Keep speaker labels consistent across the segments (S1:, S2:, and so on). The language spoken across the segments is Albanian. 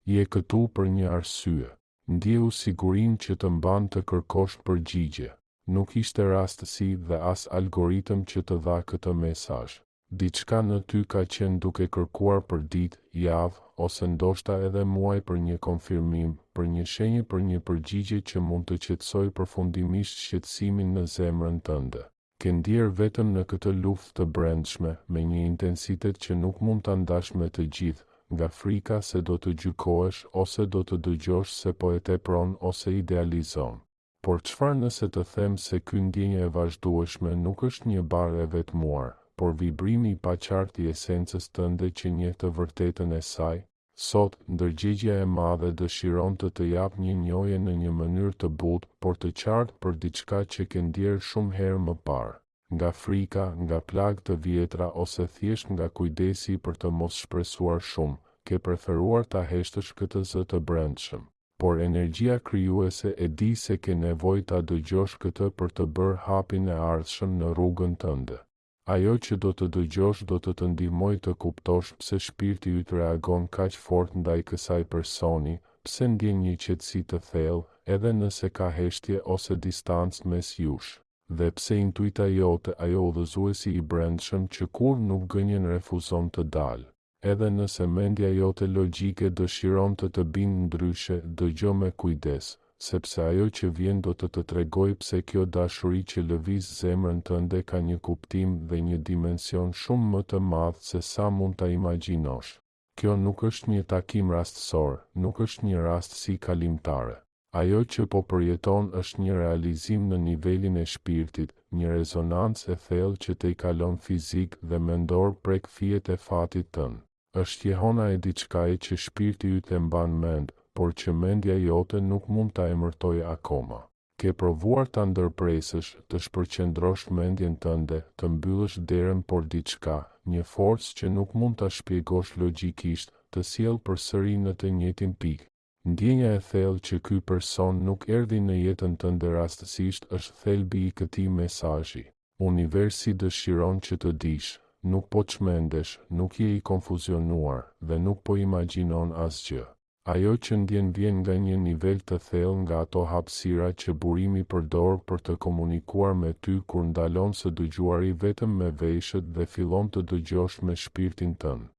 S1: Je këtu për një arsye. Ndjehu sigurinë që të mban të kërkosh përgjigje. Nuk ishte rastësi dhe as algoritëm që të dha këtë mesazh. Diçka në ty ka qenë duke kërkuar për ditë, javë, ose ndoshta edhe muaj për një konfirmim, për një shenjë, për një përgjigje që mund të qetësoj përfundimisht shqetësimin në zemrën tënde. Ke ndjer vetëm në këtë luftë të brendshme, me një intensitet që nuk mund ta ndash me të gjithë, nga frika se do të gjykohesh ose do të dëgjosh se po e tepron ose idealizon. Por çfarë nëse të them se ky ndjenjë e vazhdueshme nuk është një barë e vetmuar, por vibrimi i paqartë i esencës tënde që njeh të vërtetën e saj? Sot, ndërgjegjja e madhe dëshiron të jap një njohje në një mënyrë të butë, por të qartë për diçka që ke ndjer shumë herë më parë. Nga frika, nga plagë të vjetra ose thjesht nga kujdesi për të mos shpresuar shumë, ke preferuar ta heshtësh këtë zë të brendshëm. Por energjia krijuese e di se ke nevojë ta dëgjosh këtë për të bërë hapin e ardhshëm në rrugën tënde. Ajo që do të dëgjosh do të ndihmojë të kuptosh pse shpirti yt reagon kaq fort ndaj kësaj personi, pse ndjen një qetësi të thellë, edhe nëse ka heshtje ose distancë mes jush. Dhe pse intuita jote, ajo udhëzuesi i brendshëm që kur nuk gënjen refuzon të dalë. Edhe nëse mendja jote logjike dëshiron të bindë ndryshe, dëgjo me kujdes, sepse ajo që vjen do të tregoj pse kjo dashuri që lëviz zemrën tënde ka një kuptim dhe një dimension shumë më të madh se sa mund ta imagjinosh. Kjo nuk është një takim rastësor, nuk është një rastësi kalimtare. Ajo që po përjeton është një realizim në nivelin e shpirtit, një rezonancë e thellë që te i kalon fizik dhe mendor prek fijet e fatit tënd. Është jehona e diçkaje që shpirti yt e mban mend, por që mendja jote nuk mund ta emërtojë akoma. Ke provuar ta ndërpresësh, të shpërqendrosh mendjen tënde, të mbyllësh derën, por diçka, një forcë që nuk mund ta shpjegosh logjikisht, të sjell përsëri në të njëjtin pikë. Ndjenja e thellë që ky person nuk erdhi në jetën tënde rastësisht është thelbi i këtij mesazhi. Universi dëshiron që të dish, nuk po çmendesh, nuk je i konfuzionuar dhe nuk po imagjinon asgjë. Ajo që ndjen vjen nga një nivel të thellë, nga ato hapësira që burimi përdor për të komunikuar me ty kur ndalon së dëgjuari vetëm me veshët dhe fillon të dëgjosh me shpirtin tënd.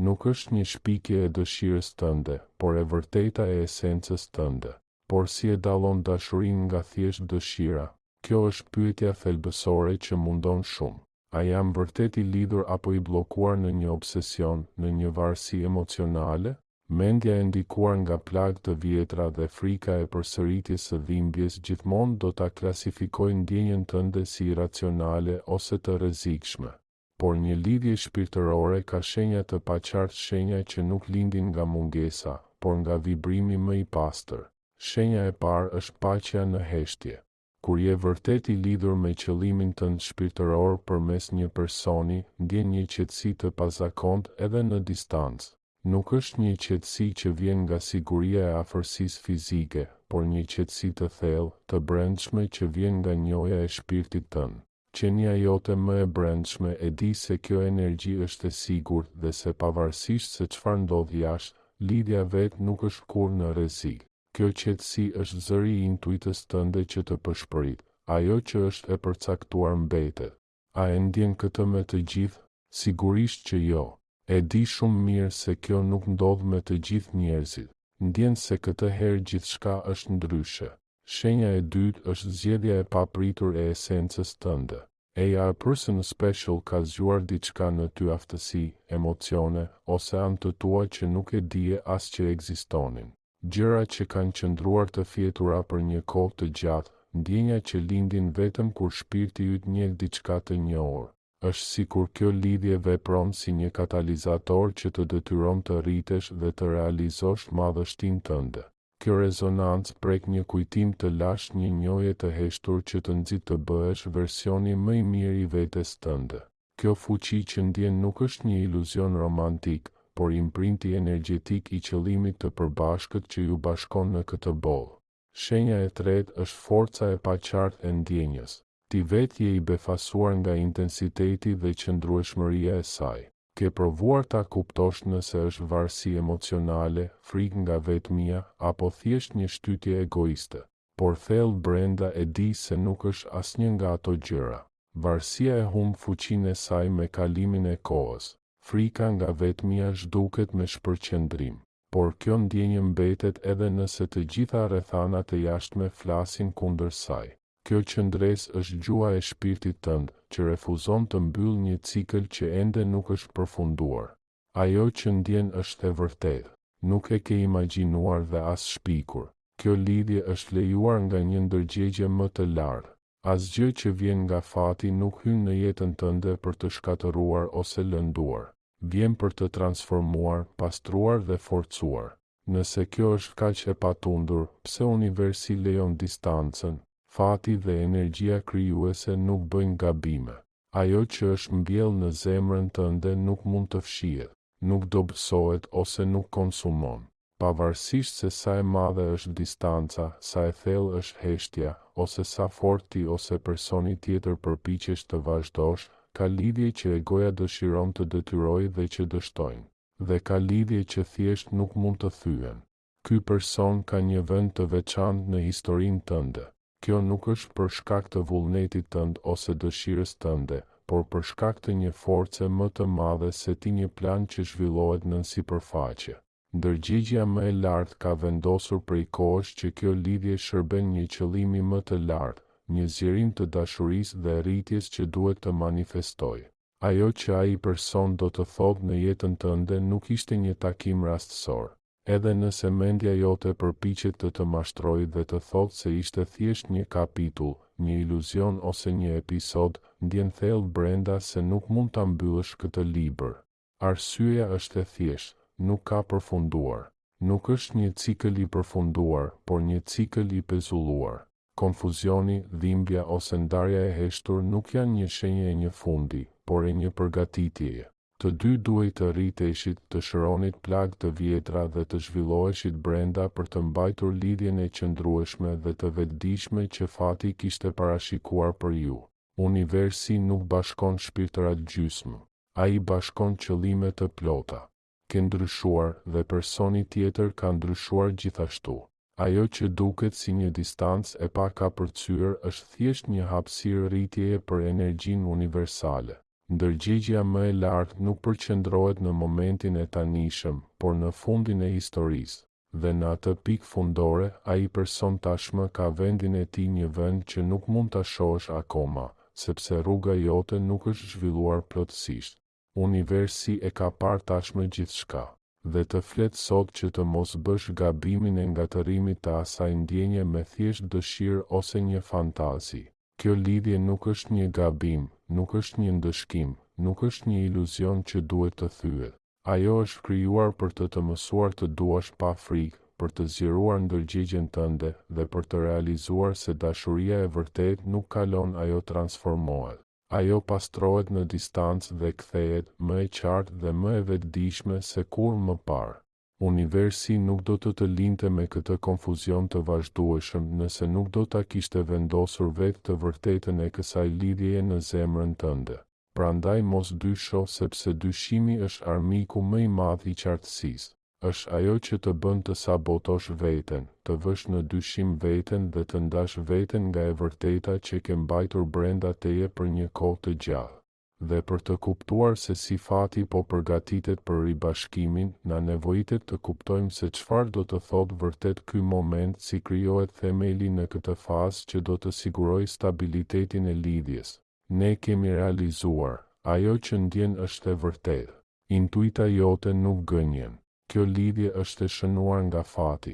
S1: Nuk është një shpikje e dëshirës tënde, por e vërteta e esencës tënde. Por si e dallon dashurinë nga thjesht dëshira? Kjo është pyetja thelbësore që mundon shumë. A jam vërtet i lidhur apo i bllokuar në një obsesion, në një varësi emocionale? Mendja e ndikuar nga plagë të vjetra dhe frika e përsëritjes së dhimbjes gjithmonë do ta klasifikojë ndjenjen tënde si iracionale ose të rrezikshme. Por një lidhje shpirtërore ka shenja të paqartë, shenja që nuk lindin nga mungesa, por nga vibrimi më i pastër. Shenja e parë është paqja në heshtje. Kur je vërtet i lidhur me qëllimin tënd shpirtëror përmes një personi, ndjen një qetësi të pazakontë edhe në distancë. Nuk është një qetësi që vjen nga siguria e afërsisë fizike, por një qetësi të thellë, të brendshme që vjen nga njohja e shpirtit tënd. Qenia jote më e brendshme e di se kjo energji është e sigurt dhe se pavarësisht se çfarë ndodh jashtë, lidhja vet nuk është kurrë në rrezik. Kjo qetësi është zëri i intuitës tënde që të pëshpërit. Ajo që është e përcaktuar mbetet. A e ndjen këtë me të gjithë? Sigurisht që jo. E di shumë mirë se kjo nuk ndodh me të gjithë njerëzit. Ndjen se këtë herë gjithçka është ndryshe. Shenja e dytë është zgjedhja e papritur e esencës tënde. A person special ka zgjuar diçka në ty, aftësi, emocione, ose anë të tua që nuk e dije as që ekzistonin. Gjëra që kanë qëndruar të fjetura për një kohë të gjatë, ndjenja që lindin vetëm kur shpirti yt njeh diçka të njohur. Është sikur kjo lidhje vepron si një katalizator që të detyron të rritesh dhe të realizosh madhështinë tënde. Kjo rezonancë prek një kujtim të lashtë, një njohje të heshtur që të nxit të bëhesh versioni më i mirë i vetes tënde. Kjo fuqi që ndjen nuk është një iluzion romantik, por imprinti energjetik i qëllimit të përbashkët që ju bashkon në këtë bollë. Shenja e tretë është forca e paqartë e ndjenjës. Ti vetë je i befasuar nga intensiteti dhe qëndrueshmëria e saj. Ke provuar ta kuptosh nëse është varësi emocionale, frikë nga vetmia, apo thjesht një shtytje egoiste. Por thellë brenda e di se nuk është asnjë nga ato gjëra. Varësia e humb fuqinë e saj me kalimin e kohës. Frika nga vetmia zhduket me shpërqendrim. Por kjo ndjenjë mbetet edhe nëse të gjitha rrethanat e jashtme flasin kundër saj. Kjo qëndresë është gjua e shpirtit tënd, që refuzon të mbyll një cikël që ende nuk është përfunduar. Ajo që ndjen është e vërtetë, nuk e ke imagjinuar dhe as shpikur. Kjo lidhje është lejuar nga një ndërgjegje më të lartë. Asgjë që vjen nga fati nuk hyn në jetën tënde për të shkatëruar ose lënduar. Vjen për të transformuar, pastruar dhe forcuar. Nëse kjo është kaq e patundur, pse universi lejon distancën? Fati dhe energjia krijuese nuk bëjnë gabime. Ajo që është mbjellë në zemrën tënde nuk mund të fshihet, nuk dobësohet ose nuk konsumon. Pavarësisht se sa e madhe është distanca, sa e thellë është heshtja, ose sa forti ose personi tjetër përpiqesh të vazhdosh, ka lidhje që egoja dëshiron të detyrojë dhe që dështojnë. Dhe ka lidhje që thjesht nuk mund të thyen. Ky person ka një vend të veçantë në historinë tënde. Kjo nuk është për shkak të vullnetit tënd ose dëshirës tënde, por për shkak të një force më të madhe se ti, një plan që zhvillohet nën sipërfaqe. Ndërgjegjja më e lartë ka vendosur prej kohësh që kjo lidhje shërben një qëllimi më të lartë, një zgjerim të dashurisë dhe rritjes që duhet të manifestojë. Ajo që ai person do të thotë në jetën tënde nuk ishte një takim rastësor. Edhe nëse mendja jote përpiqet të të mashtrojë dhe të thotë se ishte thjesht një kapitull, një iluzion ose një episod, ndjen thellë brenda se nuk mund ta mbyllësh këtë libër. Arsyeja është e thjeshtë, nuk ka përfunduar. Nuk është një cikël i përfunduar, por një cikël i pezulluar. Konfuzioni, dhimbja ose ndarja e heshtur nuk janë një shenjë e një fundi, por e një përgatitjeje. Të dy duhet të rriteshit, të shëronit plagë të vjetra dhe të zhvilloheshit brenda për të mbajtur lidhjen e qëndrueshme dhe të vetëdijshme që fati kishte parashikuar për ju. Universi nuk bashkon shpirtërat gjysmë, ai bashkon qëllime të plota. Ke ndryshuar dhe personi tjetër ka ndryshuar gjithashtu. Ajo që duket si një distancë e pakapërcyer është thjesht një hapësirë rritjeje për energjinë universale. Ndërgjegjja më e lartë nuk përqendrohet në momentin e tanishëm, por në fundin e historisë. Dhe në atë pikë fundore, ai person tashmë ka vendin e tij, një vend që nuk mund ta shohësh akoma, sepse rruga jote nuk është zhvilluar plotësisht. Universi e ka parë tashmë gjithçka, dhe të flet sot që të mos bësh gabimin e ngatërimit të asaj ndjenje me thjesht dëshirë ose një fantazi. Kjo lidhje nuk është një gabim, nuk është një ndëshkim, nuk është një iluzion që duhet të thyet. Ajo është krijuar për të mësuar të duash pa frikë, për të zgjeruar ndërgjegjen tënde dhe për të realizuar se dashuria e vërtet nuk kalon, ajo transformohet. Ajo pastrohet në distancë dhe kthehet më e qartë dhe më e vetëdijshme se kur më parë. Universi nuk do të linte me këtë konfuzion të vazhdueshëm nëse nuk do ta kishte vendosur vetë të vërtetën e kësaj lidhjeje në zemrën tënde. Prandaj mos dysho, sepse dyshimi është armiku më i madh i qartësisë. Është ajo që të bën të sabotosh veten, të vësh në dyshim veten dhe të ndash veten nga e vërteta që ke mbajtur brenda teje për një kohë të gjatë. Dhe për të kuptuar se si fati po përgatitet për ribashkimin, na nevojitet të kuptojmë se çfarë do të thotë vërtet ky moment, si krijohet themeli në këtë fazë që do të sigurojë stabilitetin e lidhjes. Ne kemi realizuar, ajo që ndjen është e vërtetë. Intuita jote nuk gënjen. Kjo lidhje është e shënuar nga fati,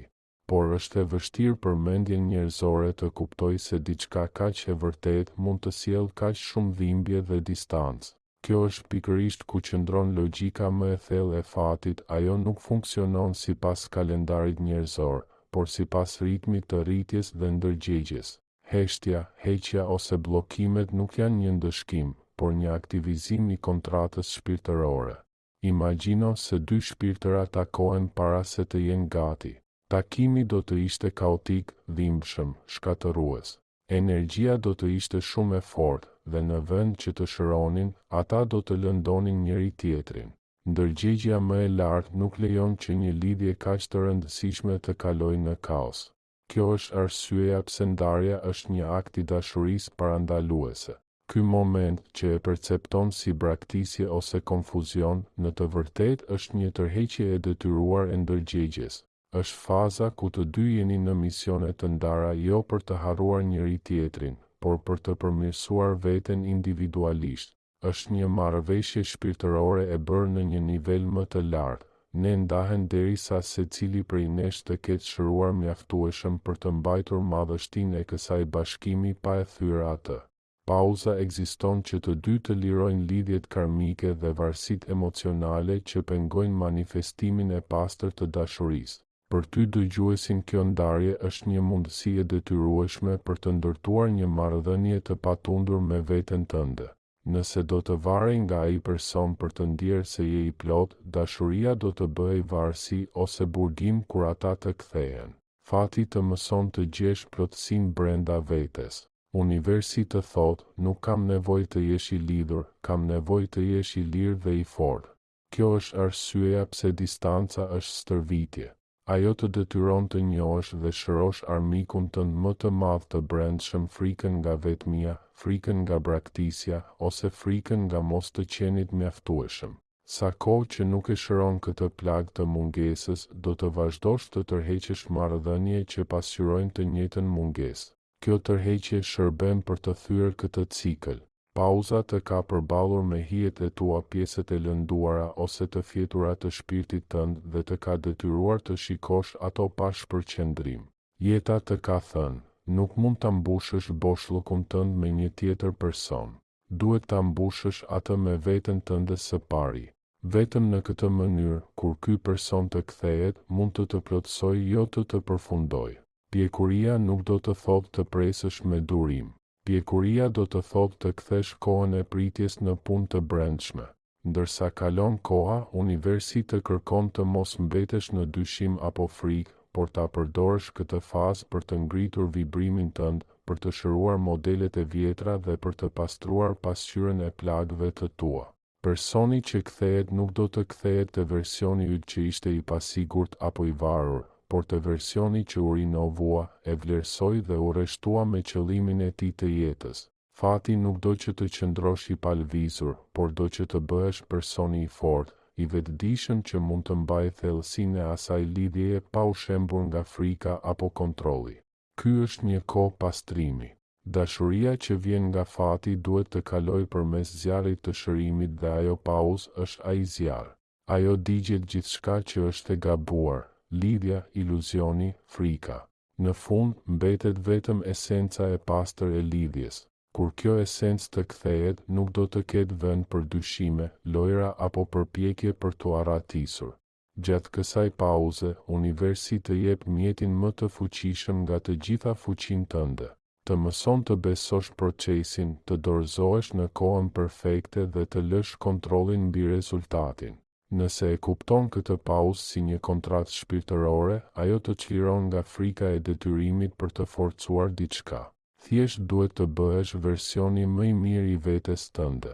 S1: por është e vështirë për mendjen njerëzore të kuptojë se diçka kaq e vërtetë mund të sjellë kaq shumë dhimbje dhe distancë. Kjo është pikërisht ku qëndron logjika më e thellë e fatit, ajo nuk funksionon sipas kalendarit njerëzor, por sipas ritmit të rritjes dhe ndërgjegjes. Heshtja, heqja ose bllokimet nuk janë një ndëshkim, por një aktivizim i kontratës shpirtërore. Imagjino se dy shpirtëra takohen para se të jenë gati. Takimi do të ishte kaotik, dhimbshëm, shkatërues. Energjia do të ishte shumë e fortë dhe në vend që të shëronin, ata do të lëndonin njëri tjetrin. Ndërgjegjja më e lartë nuk lejon që një lidhje kaq të rëndësishme të kalojë në kaos. Kjo është arsyeja pse ndarja është një akt i dashurisë parandaluese. Ky moment që e percepton si braktisje ose konfuzion, në të vërtetë është një tërheqje e detyruar e ndërgjegjes. Është faza ku të dy jeni në misione të ndara jo për të harruar njëri tjetrin, por për të përmirësuar veten individualisht. Është një marrëveshje shpirtërore e bërë në një nivel më të lartë. Ne ndahen derisa secili prej nesh të ketë shëruar mjaftueshëm për të mbajtur madhështinë e kësaj bashkimi pa e thyer atë. Pauza ekziston që të dy të lirojnë lidhjet karmike dhe varësitë emocionale që pengojnë manifestimin e pastër të dashurisë. Për ty dëgjuesin, kjo ndarje është një mundësi e detyrueshme për të ndërtuar një marrëdhënie të patundur me veten tënde. Nëse do të varej nga ai person për të ndjerë se je i plot, dashuria do të bëhej varësi ose burgim kur ata të kthehen. Fati të mëson të gjesh plotësinë brenda vetes. Universi të thotë, nuk kam nevojë të jesh i lidhur, kam nevojë të jesh i lirë dhe i fortë. Kjo është arsyeja pse distanca është stërvitje. Ajo të detyron të njohësh dhe shërosh armikun tënd më të madh të brendshëm, frikën nga vetmia, frikën nga braktisja, ose frikën nga mos të qenit mjaftueshëm. Sa kohë që nuk e shëron këtë plagë të mungesës, do të vazhdosh të tërheqësh marrëdhënie që pasqyrojnë të njëjtën mungesë. Kjo tërheqje shërben për të thyer këtë cikël. Pauza të ka përballur me hijet e tua, pjesët e lënduara ose të fjetura të shpirtit tënd dhe të ka detyruar të shikosh ato pa shpërqendrim. Jeta të ka thënë, nuk mund ta mbushësh boshllukun tënd me një tjetër person. Duhet ta mbushësh atë me veten tënde së pari. Vetëm në këtë mënyrë, kur ky person të kthehet, mund të plotësojë, jo të përfundojë. Pjekuria nuk do të thotë të presësh me durim. Pjekuria do të thotë të kthesh kohën e pritjes në punë të brendshme. Ndërsa kalon koha, universi të kërkon të mos mbetesh në dyshim apo frikë, por ta përdorësh këtë fazë për të ngritur vibrimin tënd, për të shëruar modelet e vjetra dhe për të pastruar pasqyrën e plagëve të tua. Personi që kthehet nuk do të kthehet te versioni yt që ishte i pasigurt apo i varur, por të versioni që u rinovua, e vlerësoi dhe u rreshtua me qëllimin e tij të jetës. Fati nuk do që të qëndrosh i palvizur, por do që të bëhesh personi i fortë, i vetëdijshëm që mund të mbajë thellësinë e asaj lidhjeje pa u shembur nga frika apo kontrolli. Ky është një kohë pastrimi. Dashuria që vjen nga fati duhet të kalojë përmes zjarrit të shërimit dhe ajo pauzë është ai zjarr. Ajo digjet gjithçka që është e gabuar. Lidhja, iluzioni, frika. Në fund, mbetet vetëm esenca e pastër e lidhjes. Kur kjo esencë të kthehet, nuk do të ketë vend për dyshime, lojra apo përpjekje për t'u arratisur. Gjatë kësaj pauze, universi të jep mjetin më të fuqishëm nga të gjitha fuqinë tënde. Të mëson të besosh procesin, të dorëzohesh në kohën perfekte dhe të lësh kontrollin mbi rezultatin. Nëse e kupton këtë pauzë si një kontratë shpirtërore, ajo të çliron nga frika e detyrimit për të forcuar diçka. Thjesht duhet të bëhesh versioni më i mirë i vetes tënde.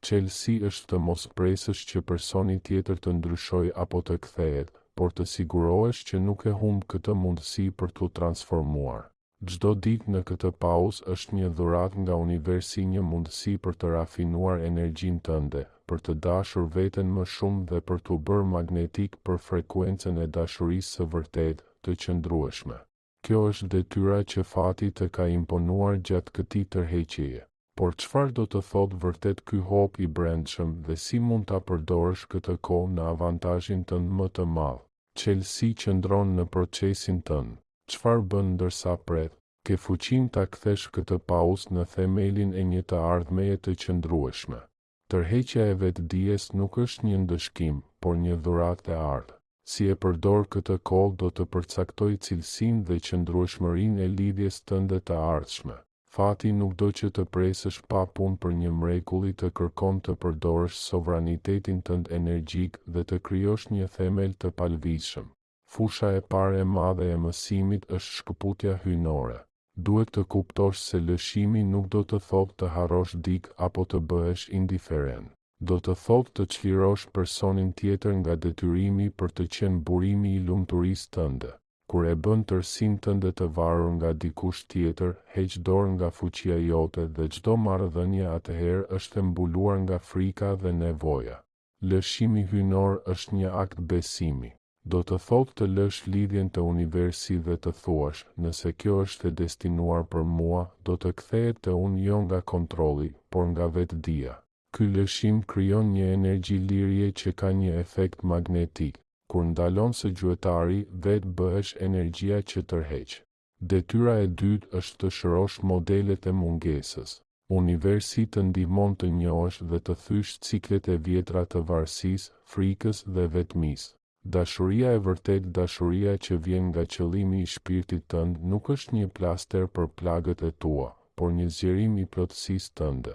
S1: Çelësi është të mos presësh që personi tjetër të ndryshojë apo të kthehet, por të sigurohesh që nuk e humb këtë mundësi për t'u transformuar. Çdo ditë në këtë pauzë është një dhuratë nga universi, një mundësi për të rafinuar energjinë tënde, për të dashur veten më shumë dhe për t'u bërë magnetik për frekuencën e dashurisë së vërtetë, të qëndrueshme. Kjo është detyra që fati të ka imponuar gjatë këtij tërheqjeje. Por çfarë do të thotë vërtet ky hop i brendshëm dhe si mund ta përdorësh këtë kohë në avantazhin tënd më të madh? Çelësi qëndron në procesin tënd. Çfarë bën ndërsa pret? Ke fuqinë ta kthesh këtë pauzë në themelin e një të ardhmeje të qëndrueshme. Tërheqja e vetdijes nuk është një ndëshkim, por një dhuratë e ardhë. Si e përdor këtë kohë do të përcaktoj cilësinë dhe qëndrueshmërinë e lidhjes tënde të ardhshme. Fati nuk do që të presësh pa punë për një mrekulli, të kërkon të përdorësh sovranitetin tënd energjik dhe të krijosh një themel të palvizshëm. Fusha e parë e madhe e mësimit është shkëputja hyjnore. Duhet të kuptosh se lëshimi nuk do të thotë të harrosh dik apo të bëhesh indiferent. Do të thotë të çlirosh personin tjetër nga detyrimi për të qenë burimi i lumturisë tënde. Kur e bën tërsinë tënde të varur nga dikush tjetër, heq dorë nga fuqia jote dhe çdo marrëdhënie atëherë është e mbuluar nga frika dhe nevoja. Lëshimi hyjnor është një akt besimi. Do të thotë të lësh lidhjen të universi dhe të thuash, nëse kjo është e destinuar për mua, do të kthehet te unë jo nga kontrolli, por nga vetdia. Ky lëshim krijon një energji lirje që ka një efekt magnetik. Kur ndalon së gjuetari, vetë bëhesh energjia që tërheq. Detyra e dytë është të shërosh modelet e mungesës. Universi të ndihmon të njohësh dhe të thysh ciklet e vjetra të varësisë, frikës dhe vetmisë. Dashuria e vërtet, dashuria që vjen nga qëllimi i shpirtit tënd, nuk është një plaster për plagët e tua, por një zgjerim i plotësisë tënde.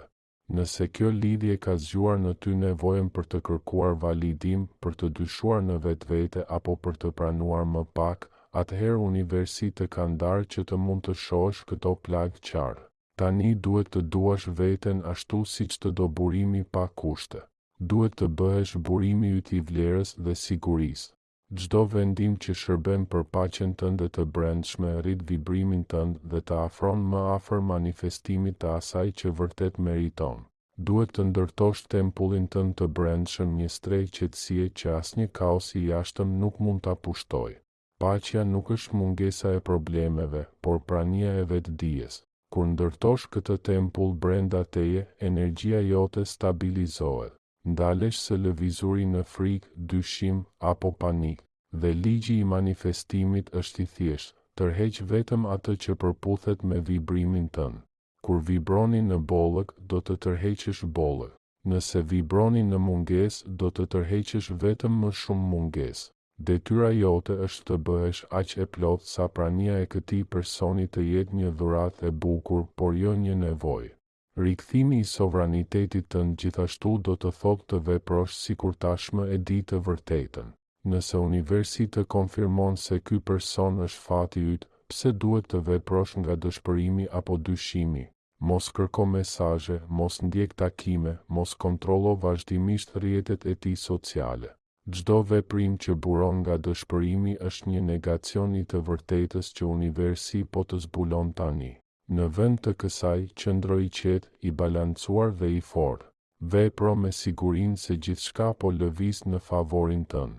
S1: Nëse kjo lidhje ka zgjuar në ty nevojën për të kërkuar validim, për të dyshuar në vetvete apo për të pranuar më pak, atëherë universi të ka ndarë që të mund të shohësh këto plagë qartë. Tani duhet të duash veten ashtu siç të do burimi pa kushte. Duhet të bëhesh burimi yt i vlerës dhe sigurisë. Çdo vendim që shërben për paqen tënde të brendshme rrit vibrimin tënd dhe të afron më afër manifestimit të asaj që vërtet meriton. Duhet të ndërtosh tempullin tënd të brendshëm, një strehë qetësie që asnjë kaos i jashtëm nuk mund ta pushtojë. Paqja nuk është mungesa e problemeve, por prania e vetdijes. Kur ndërtosh këtë tempull brenda teje, energjia jote stabilizohet. Ndalesh së lëvizuri në frikë, dyshim apo panik, dhe ligji i manifestimit është i thjeshtë, tërheq vetëm atë që përputhet me vibrimin tënd. Kur vibroni në bollëk, do të tërheqësh bollëk. Nëse vibroni në mungesë, do të tërheqësh vetëm më shumë mungesë. Detyra jote është të bëhesh aq e plotë sa prania e këtij personi të jetë një dhuratë e bukur, por jo një nevojë. Rikthimi i sovranitetit tënd gjithashtu do të thotë të veprosh sikur tashmë e di të vërtetën. Nëse universi të konfirmon se ky person është fati yt, pse duhet të veprosh nga dëshpërimi apo dyshimi? Mos kërko mesazhe, mos ndjek takime, mos kontrollo vazhdimisht rrjetet e tij sociale. Çdo veprim që buron nga dëshpërimi është një negacion i të vërtetës që universi po të zbulon tani. Në vend të kësaj, qëndro i qetë, i balancuar dhe i fortë. Vepro me sigurinë se gjithçka po lëviz në favorin tënd.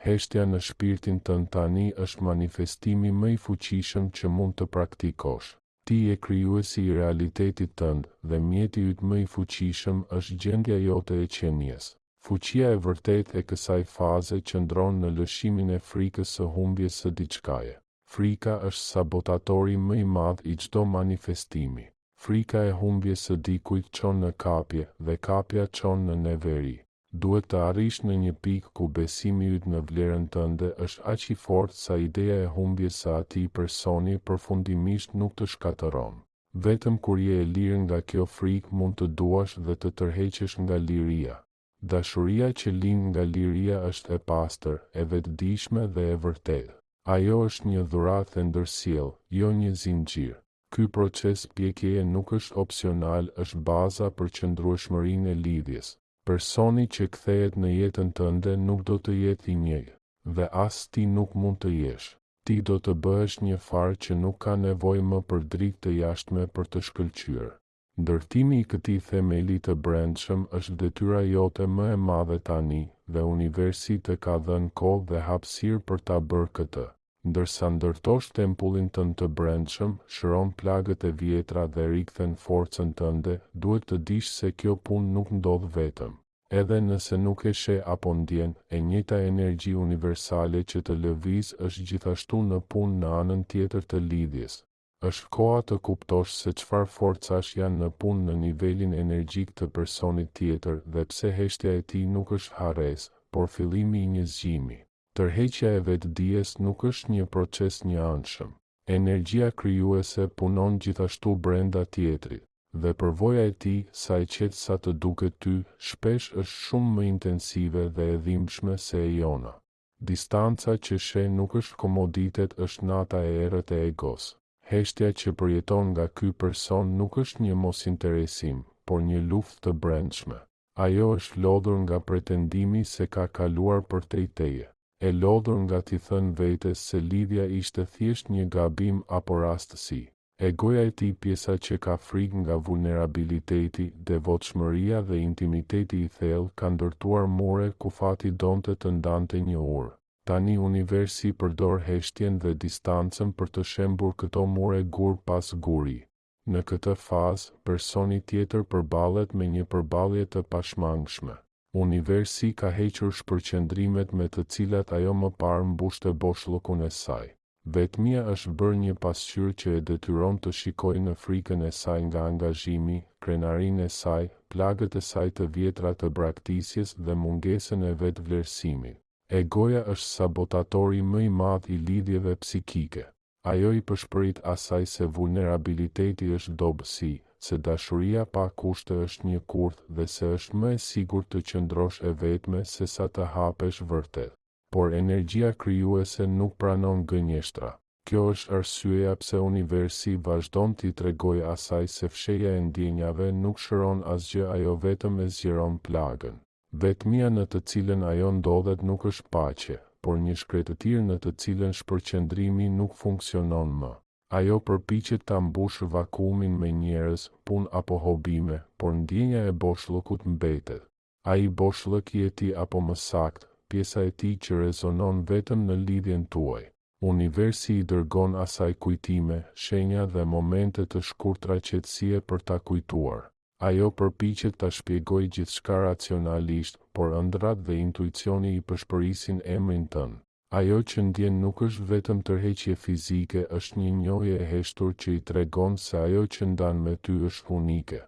S1: Heshtja në shpirtin tënd tani është manifestimi më i fuqishëm që mund të praktikosh. Ti je krijuesi i realitetit tënd dhe mjeti yt më i fuqishëm është gjendja jote e qenies. Fuqia e vërtetë e kësaj faze qëndron në lëshimin e frikës së humbjes së diçkaje. Frika është sabotatori më i madh i çdo manifestimi. Frika e humbjes së dikujt çon në kapje dhe kapja çon në neveri. Duhet të arrish në një pikë ku besimi yt në vlerën tënde është aq i fortë sa ideja e humbjes së atij personi përfundimisht nuk të shkatëron. Vetëm kur je e lirë nga kjo frikë mund të duash dhe të tërheqësh nga liria. Dashuria që lind nga liria është e pastër, e vetëdijshme dhe e vërtetë. Ajo është një dhuratë e ndërsjellë, jo një zinxhir. Ky proces pjekjeje nuk është opsional, është baza për qëndrueshmërinë e lidhjes. Personi që kthehet në jetën tënde nuk do të jetë i njëjtë, dhe as ti nuk mund të jesh. Ti do të bëhesh një farë që nuk ka nevojë më për dritë të jashtme për të shkëlqyer. Ndërtimi i këtij themeli të brendshëm është detyra jote më e madhe tani, dhe universi të ka dhënë kohë dhe hapësirë për ta bërë këtë. Ndërsa ndërtosh tempullin tënd të brendshëm, shëron plagët e vjetra dhe rikthen forcën tënde, duhet të dish se kjo punë nuk ndodh vetëm. Edhe nëse nuk e sheh apo ndjen, e njëjta energji universale që të lëviz është gjithashtu në punë në anën tjetër të lidhjes. Është koha të kuptosh se çfarë forcash janë në punë në nivelin energjik të personit tjetër dhe pse heshtja e tij nuk është harresë, por fillimi i një zgjimi. Tërheqja e vetdijes nuk është një proces një anshëm. Energjia krijuese punon gjithashtu brenda tjetrit, dhe përvoja e tij, sa e qetë sa të duket ty, shpesh është shumë më intensive dhe e dhimbshme se e jona. Distanca që sheh nuk është komoditet, është nata e errët e egos. Heshtja që përjeton nga ky person nuk është një mosinteresim, por një luftë të brendshme. Ajo është lodhur nga pretendimi se ka kaluar përtej teje, e lodhur nga t'i thënë vetes se lidhja ishte thjesht një gabim apo rastësi. Egoja e tij, pjesa që ka frikë nga vulnerabiliteti, devotshmëria dhe intimiteti i thellë, ka ndërtuar mure ku fati donte të ndante një urë. Tani universi përdor heshtjen dhe distancën për të shembur këto mure gur pas guri. Në këtë fazë, personi tjetër përballet me një përballje të pashmangshme. Universi ka hequr shpërqendrimet me të cilat ajo më parë mbushte boshllëkun e saj. Vetmia është bërë një pasqyrë që e detyron të shikojë në frikën e saj nga angazhimi, krenarinë e saj, plagët e saj të vjetra të braktisjes dhe mungesën e vetvlerësimit. Egoja është sabotatori më i madh i lidhjeve psikike. Ajo i përshpërit asaj se vulnerabiliteti është dobësi, se dashuria pa kushte është një kurth dhe se është më e sigurt të qëndrosh e vetme se sa të hapesh vërtet. Por energjia krijuese nuk pranon gënjeshtra. Kjo është arsyeja pse universi vazhdon t'i tregojë asaj se fshehja e ndjenjave nuk shëron asgjë, ajo vetëm e zgjeron plagën. Vetmia në të cilën ajo ndodhet nuk është paqe, por një shkretëtirë në të cilën shpërqendrimi nuk funksionon më. Ajo përpiqet ta mbushë vakuumin me njerëz, punë apo hobime, por ndjenja e boshllëkut mbetet. Ai boshllëk je ti apo më saktë, pjesa e tij që rezonon vetëm në lidhjen tuaj. Universi i dërgon asaj kujtime, shenja dhe momente të shkurtra qetësie për ta kujtuar. Ajo përpiqet ta shpjegojë gjithçka racionalisht, por ëndrat dhe intuicioni i përshpërisin emrin tënd. Ajo që ndjen nuk është vetëm tërheqje fizike, është një njohje e heshtur që i tregon se ajo që ndan me ty është unike.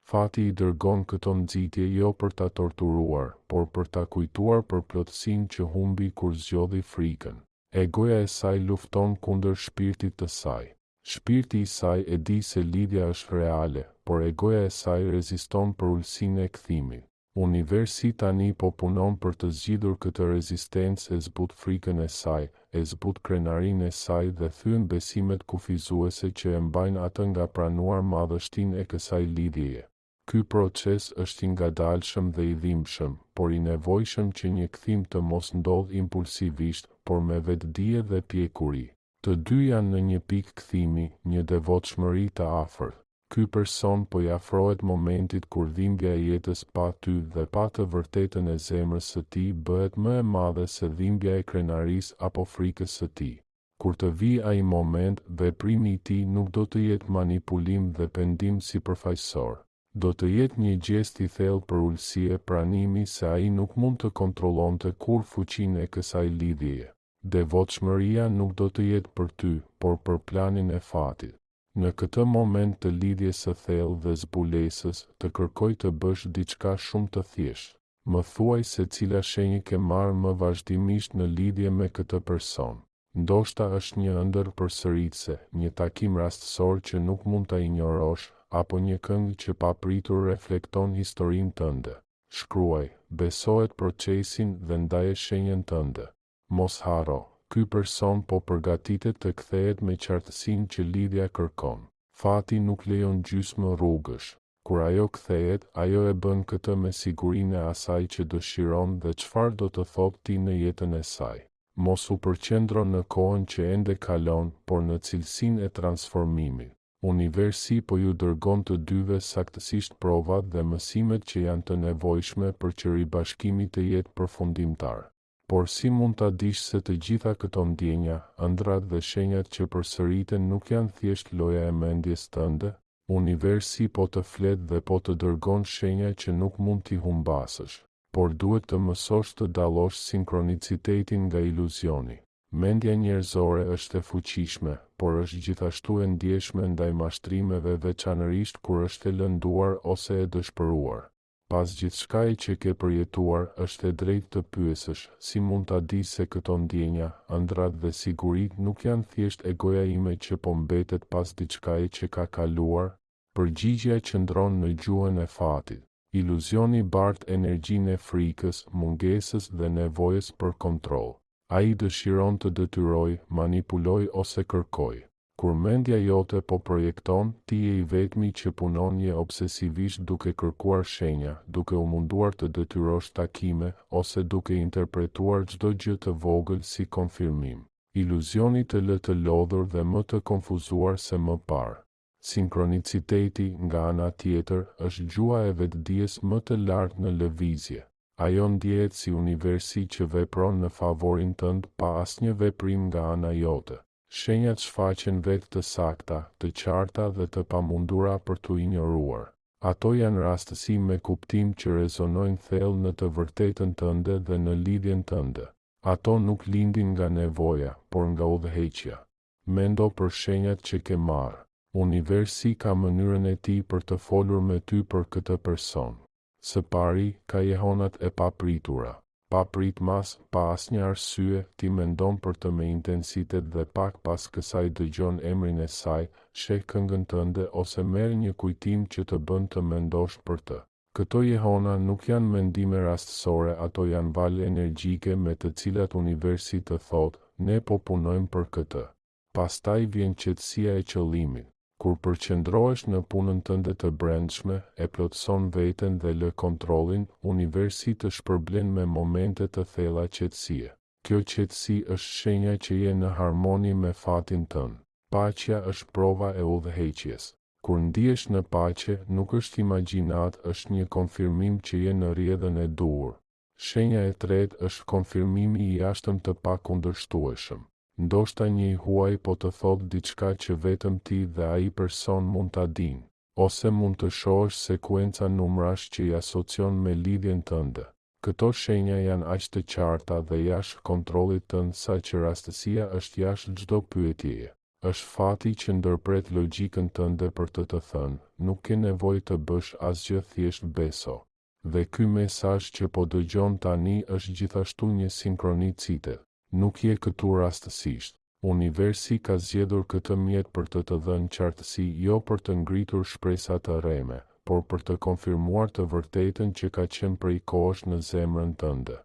S1: Fati i dërgon këto nxitje jo për ta torturuar, por për ta kujtuar për plotësinë që humbi kur zgjodhi frikën. Egoja e saj lufton kundër shpirtit të saj. Shpirti i saj e di se lidhja është reale, por egoja e saj reziston për ulësinë e kthimit. Universi tani po punon për të zgjidhur këtë rezistencë, e zbut frikën e saj, e zbut krenarinë e saj dhe thyen besimet kufizuese që e mbajnë atë nga pranuar madhështinë e kësaj lidhjeje. Ky proces është i ngadalshëm dhe i dhimbshëm, por i nevojshëm që një kthim të mos ndodh impulsivisht, por me vetdije dhe pjekuri. Të dy janë në një pikë kthimi, një devotshmëri të afërt. Ky person po i afrohet momentit kur dhimbja e jetës pa ty dhe pa të vërtetën e zemrës së tij bëhet më e madhe se dhimbja e krenarisë apo frikës së tij. Kur të vijë ai moment, veprimi i tij nuk do të jetë manipulim dhe pendim sipërfaqësor. Do të jetë një gjest i thellë për ulësie, pranimi se ai nuk mund të kontrollonte kur fuqinë e kësaj lidhjeje. Devotshmëria nuk do të jetë për ty, por për planin e fatit. Në këtë moment të lidhjes së thellë dhe zbulesës, të kërkoj të bësh diçka shumë të thjeshtë. Më thuaj se cila shenjë ke marrë më vazhdimisht në lidhje me këtë person. Ndoshta është një ëndër përsëritse, një takim rastësor që nuk mund ta injorosh, apo një këngë që papritur reflekton historinë tënde. Shkruaj, besohet procesin dhe ndaje shenjën tënde. Mos haro, ky person po përgatitet të kthehet me qartësinë që lidhja kërkon. Fati nuk lejon gjysmë rrugësh. Kur ajo kthehet, ajo e bën këtë me sigurinë e asaj që dëshiron dhe çfarë do të thotë ti në jetën e saj. Mos u përqendro në kohën që ende kalon, por në cilësinë e transformimit. Universi po ju dërgon të dyve saktësisht provat dhe mësimet që janë të nevojshme për që ribashkimi të jetë përfundimtar. Por si mund ta dish se të gjitha këto ndjenja, ëndrat dhe shenjat që përsëriten nuk janë thjesht loja e mendjes tënde? Universi po të flet dhe po të dërgon shenja që nuk mund t'i humbasësh, por duhet të mësosh të dallosh sinkronicitetin nga iluzioni. Mendja njerëzore është e fuqishme, por është gjithashtu e ndjeshme ndaj mashtrimeve, veçanërisht kur është e lënduar ose e dëshpëruar. Pas gjithçkaje që ke përjetuar, është e drejtë të pyesësh, si mund ta di se këto ndjenja, ëndrat dhe siguritë nuk janë thjesht egoja ime që po mbetet pas diçkaje që ka kaluar? Përgjigjja qëndron në gjuhën e fatit. Iluzioni bart energjinë e frikës, mungesës dhe nevojës për kontroll. Ai dëshiron të detyroj, manipuloj ose kërkoj. Kur mendja jote po projekton, ti je i vetmi që punon je obsesivisht duke kërkuar shenja, duke u munduar të detyrosh takime, ose duke interpretuar çdo gjë të vogël si konfirmim. Iluzioni të lë të lodhur dhe më të konfuzuar se më parë. Sinkroniciteti, nga ana tjetër, është gjua e vetdijes më të lartë në lëvizje. Ajo ndjehet si universi që vepron në favorin tënd pa asnjë veprim nga ana jote. Shenjat shfaqen vetë të sakta, të qarta dhe të pamundura për t'u injoruar. Ato janë rastësi me kuptim që rezonojnë thellë në të vërtetën tënde dhe në lidhjen tënde. Ato nuk lindin nga nevoja, por nga udhëheqja. Mendo për shenjat që ke marrë. Universi ka mënyrën e tij për të folur me ty për këtë person. Së pari, ka jehonat e papritura. Pa pritmas, pa asnjë arsye, ti mendon për të me intensitet dhe pak pas kësaj dëgjon emrin e saj, sheh këngën tënde ose merr një kujtim që të bën të mendosh për të. Këto jehona nuk janë mendime rastësore, ato janë valë energjike me të cilat universi të thotë, ne po punojmë për këtë. Pastaj vjen qetësia e qëllimit. Kur përqendrohesh në punën tënde të brendshme, e plotëson veten dhe lë kontrollin, universi të shpërblen me momente të thella qetësie. Kjo qetësi është shenja që je në harmoni me fatin tënd. Paqja është prova e udhëheqjes. Kur ndihesh në paqe, nuk është imagjinat, është një konfirmim që je në rrjedhën e duhur. Shenja e tretë është konfirmimi i jashtëm të pakundërshtueshëm. Ndoshta një i huaj po të thotë diçka që vetëm ti dhe ai person mund ta dinë, ose mund të shohësh sekuenca numrash që i asocion me lidhjen tënde. Këto shenja janë aq të qarta dhe jashtë kontrollit tënd sa që rastësia është jashtë çdo pyetjeje. Është fati që ndërpret logjikën tënde për të thënë, nuk ke nevojë të bësh asgjë, thjesht beso. Dhe ky mesazh që po dëgjon tani është gjithashtu një sinkronicitet. Nuk je këtu rastësisht. Universi ka zgjedhur këtë mjet për të dhënë qartësi, jo për të ngritur shpresa të rreme, por për të konfirmuar të vërtetën që ka qenë prej kohësh në zemrën tënde.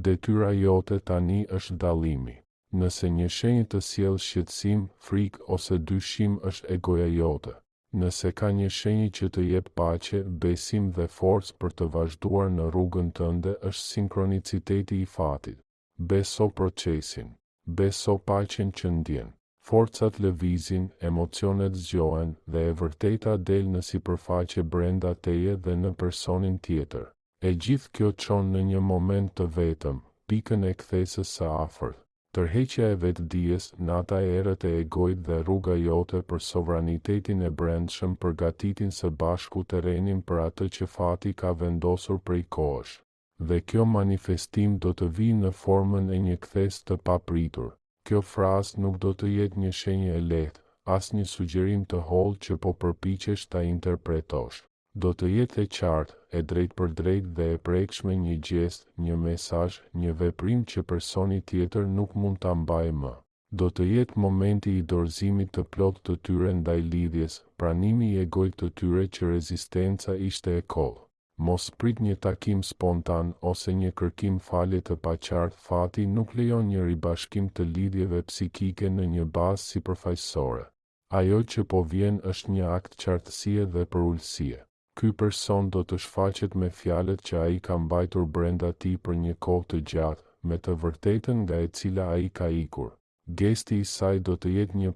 S1: Detyra jote tani është dallimi. Nëse një shenjë të sjell shqetësim, frikë ose dyshim, është egoja jote. Nëse ka një shenjë që të jep paqe, besim dhe forcë për të vazhduar në rrugën tënde, është sinkroniciteti i fatit. Beso procesin, beso paqen që ndjen, forcat lëvizin, emocionet zgjohen dhe e vërteta del në sipërfaqe brenda teje dhe në personin tjetër. E gjithë kjo çon në një moment të vetëm, pikën e kthesës së afërt. Tërheqja e vetdijes, nata e erët e egoit dhe rruga jote për sovranitetin e brendshëm përgatitin së bashku terrenin për atë që fati ka vendosur prej kohësh. Dhe kjo manifestim do të vijë në formën e një kthes të papritur. Kjo frazë nuk do të jetë një shenjë e lehtë, as një sugjerim të hollë që po përpiqesh ta interpretosh. Do të jetë e qartë, e drejtpërdrejtë dhe e prekshme, një gjest, një mesazh, një veprim që personi tjetër nuk mund ta mbajë më. Do të jetë momenti i dorëzimit të plotë të tyre ndaj lidhjes, pranimi i egoit të tyre që rezistenca ishte e kollë. Mos prit një takim spontan ose një kërkim falje të paqartë, fati nuk lejon një ribashkim të lidhjeve psikike në një bazë sipërfaqësore. Ajo që po vjen është një akt qartësie dhe përulësie. Ky person do të shfaqet me fjalët që ai ka mbajtur brenda tij për një kohë të gjatë, me të vërtetën nga e cila ai ka ikur. Gesti i saj do të jetë një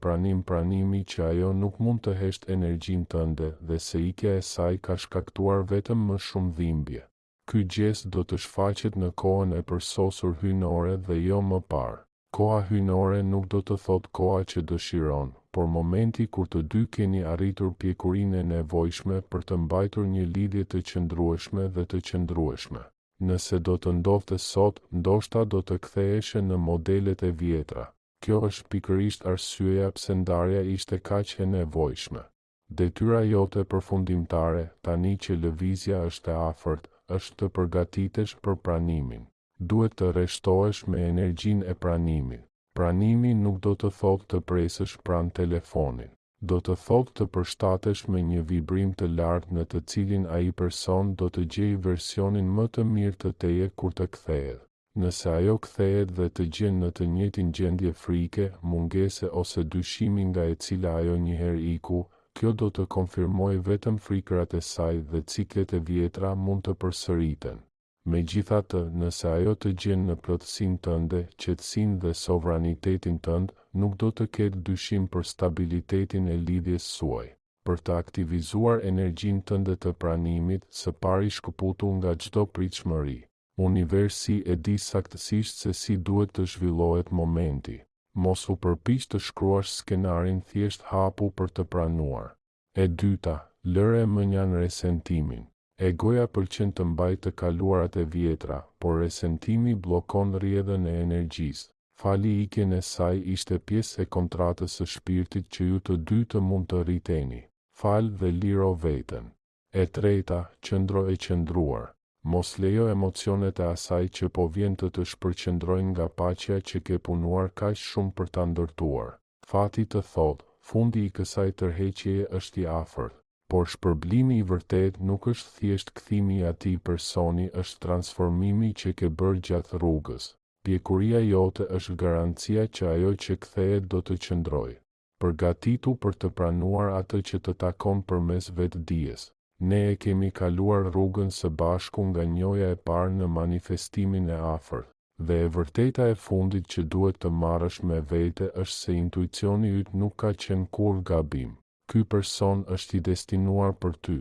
S1: pranimi që ajo nuk mund të heshtë energjinë tënde dhe se ikja e saj ka shkaktuar vetëm më shumë dhimbje. Ky gjest do të shfaqet në kohën e përsosur hyjnore dhe jo më parë. Koha hyjnore nuk do të thotë koha që dëshiron, por momenti kur të dy keni arritur pjekurinë e nevojshme për të mbajtur një lidhje të qëndrueshme dhe të qëndrueshme. Nëse do të ndodhte sot, ndoshta do të ktheheshe në modelet e vjetra. Kjo është pikërisht arsyeja pse ndarja ishte kaq e nevojshme. Detyra jote përfundimtare, tani që lëvizja është e afërt, është të përgatitesh për pranimin. Duhet të rreshtohesh me energjinë e pranimit. Pranimi nuk do të thotë të presësh pranë telefonit. Do të thotë të përshtatesh me një vibrim të lartë në të cilin ai person do të gjejë versionin më të mirë të teje kur të kthehet. Nëse ajo kthehet dhe të gjen në të njëjtin gjendje frike, mungese ose dyshimi nga e cila ajo njëherë iku, kjo do të konfirmojë vetëm frikërat e saj dhe ciklet e vjetra mund të përsëriten. Megjithatë, nëse ajo të gjen në plotësinë tënde, qetësinë dhe sovranitetin tënd, nuk do të ketë dyshim për stabilitetin e lidhjes suaj. Për të aktivizuar energjinë tënde të pranimit, së pari shkëputu nga çdo pritshmëri. Universi e di saktësisht se si duhet të zhvillohet momenti. Mos u përpiq të shkruash skenarin, thjesht hapu për të pranuar. E dyta, lëre mënjan resentimin. Egoja pëlqen të mbajë të kaluarat e vjetra, por resentimi bllokon rrjedhën e energjisë. Fali ikjen e saj ishte pjesë e kontratës së shpirtit që ju të dy të mund të rriteni. Fal dhe liro veten. E treta, qëndro e qëndruar. Mos lejo emocionet e asaj që po vjen të shpërqendrojnë nga paqja që ke punuar kaq shumë për ta ndërtuar. Fati të thotë, fundi i kësaj tërheqjeje është i afërt, por shpërblimi i vërtet nuk është thjesht kthimi i atij personi, është transformimi që ke bërë gjatë rrugës. Pjekuria jote është garancia që ajo që kthehet do të qëndrojë. Përgatitu për të pranuar atë që të takon përmes vetdijes. Ne e kemi kaluar rrugën së bashku nga njoja e parë në manifestimin e afërt, dhe e vërteta e fundit që duhet të marrësh me vete është se intuicioni yt nuk ka qenë kurrë gabim. Ky person është i destinuar për ty.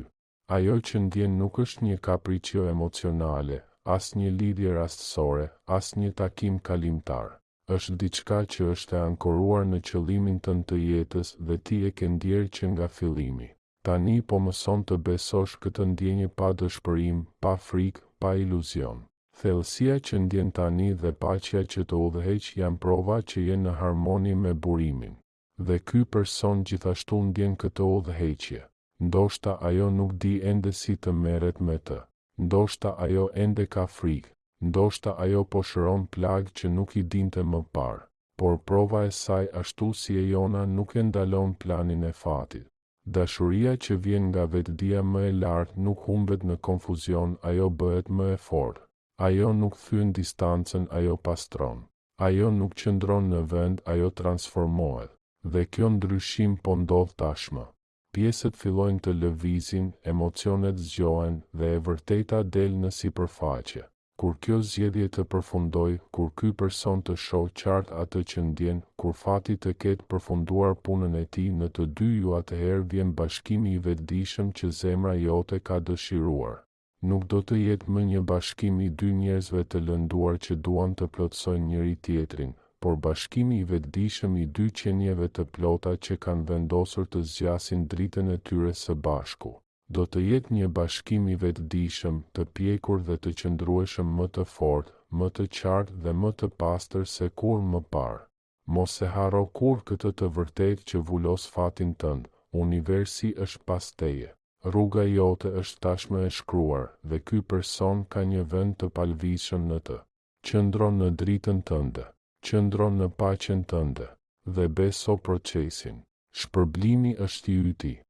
S1: Ajo që ndjen nuk është një kapricio emocionale, as një lidhje rastësore, as një takim kalimtar. Është diçka që është e ankoruar në qëllimin tënd të jetës dhe ti e ke ndjerë që nga fillimi. Tani po mëson të besosh këtë ndjenjë pa dëshpërim, pa frikë, pa iluzion. Thellësia që ndjen tani dhe paqja që të udhëheq janë prova që je në harmoni me burimin. Dhe ky person gjithashtu ndjen këtë udhëheqje. Ndoshta ajo nuk di ende si të merret me të. Ndoshta ajo ende ka frikë. Ndoshta ajo po shëron plagë që nuk i dinte më parë. Por prova e saj ashtu si e jona nuk e ndalon planin e fatit. Dashuria që vjen nga vetdia më e lartë nuk humbet në konfuzion, ajo bëhet më e fortë. Ajo nuk thyen distancën, ajo pastron. Ajo nuk qëndron në vend, ajo transformohet. Dhe kjo ndryshim po ndodh tashmë. Pjesët fillojnë të lëvizin, emocionet zgjohen dhe e vërteta del në sipërfaqe. Kur kjo zgjedhje të përfundoj, kur ky person të shohë qartë atë që ndjen, kur fati të ketë përfunduar punën e tij në të dy ju, atëherë vjen bashkimi i vetëdijshëm që zemra jote ka dëshiruar. Nuk do të jetë më një bashkim i dy njerëzve të lënduar që duan të plotësojnë njëri tjetrin, por bashkimi i vetëdijshëm i dy qenieve të plota që kanë vendosur të zgjasin dritën e tyre së bashku. Do të jetë një bashkim i vetëdijshëm, të pjekur dhe të qëndrueshëm më të fortë, më të qartë dhe më të pastër se kur më parë. Mos e harro kur këtë të vërtetë që vulos fatin tënd. Universi është pas teje. Rruga jote është tashmë e shkruar dhe ky person ka një vend të palvizshëm në të. Qëndro në dritën tënde. Qëndro në paqen tënde dhe beso procesin. Shpërblimi është i yti.